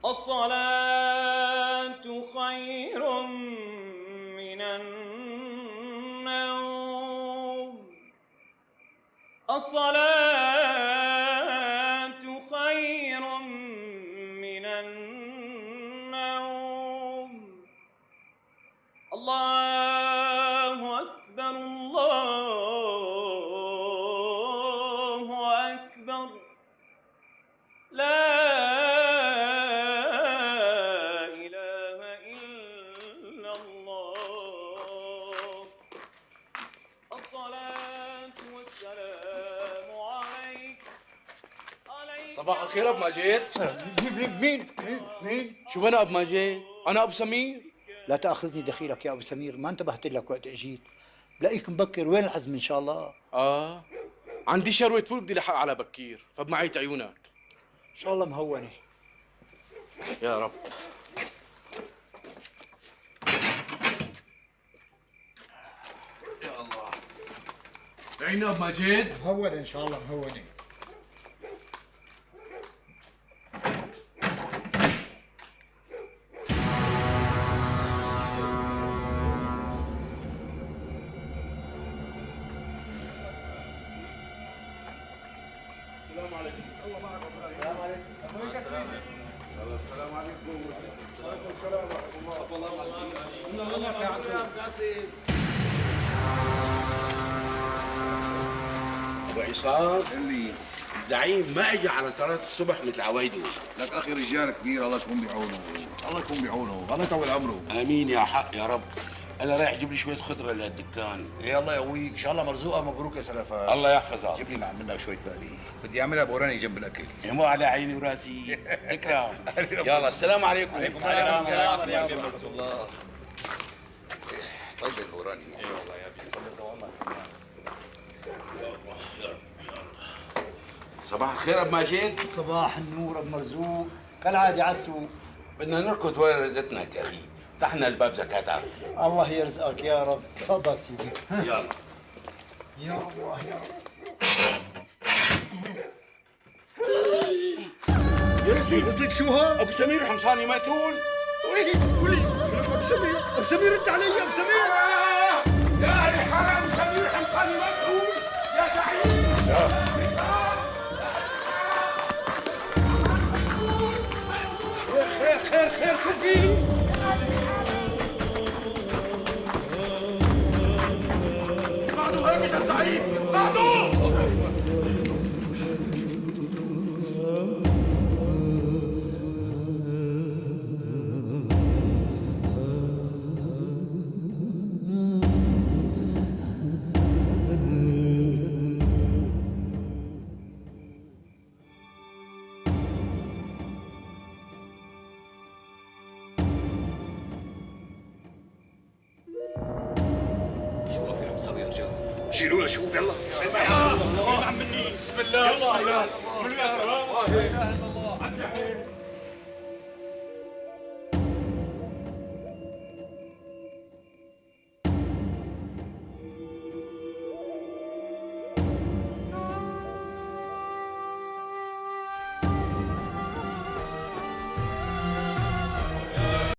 الصلاة خير من النوم. الصلاة خير من النوم. الله أكبر الله أكبر. لا إله إلا الله. الصلاة والسلام عليك. صباح الخير ابو ماجد. مين؟ شو انا ابو ماجد؟ انا ابو سمير. لا تأخذني دخيلك يا أبو سمير، ما انتبهت لك وقت اجيت. بلاقيك مبكر، وين العزم إن شاء الله؟ عندي شروة فول بدي لحق على بكير، فبمعيت عيونك. إن شاء الله مهونة. يا رب. يا الله. عيني ابو ماجد. مهونة إن شاء الله مهونة. السلام عليكم. الله معك. السلام عليكم. السلام عليكم. وعليكم السلام ورحمة الله. ابو عصام اللي الزعيم ما اجى على صلاه الصبح مثل عوايده. لك اخي رجال كبير، الله يكون بعونه، الله يكون بعونه، الله يطول عمره. امين يا حق يا رب. انا رايح اجيب لي شويه خضره للدكان. يا الله يقويك، ان شاء الله مرزوقه مبروك يا سلفا. الله يحفظك. جيب لي مع منك شويه بقلي، بدي اعملها بوراني جنب الاكل. يا مو على عيني وراسي. اكرم. يلا السلام عليكم. السلام ورحمه الله. طيب البوراني. اي والله يا ابي صلي زوامك. صباح الخير ابو ماجد. صباح النور أبو مرزوق، كالعادة عالسوق. بدنا نركض ورا رزقتنا كريم. فتحنا الباب زكاتك. الله يرزقك يا رب. تفضل سيدي. يلا. يا الله يا رب. يا سيدي شو ها؟ ابو سمير حمصاني مقتول. ولي ابو سمير، ابو سمير رد علي يا ابو سمير. يا اهل الحرم سمير حمصاني مقتول يا زعيم. خير شو فيني؟ بعده هيك يا زعيم بعده. شيلونا شوف يلا. بسم الله بسم الله.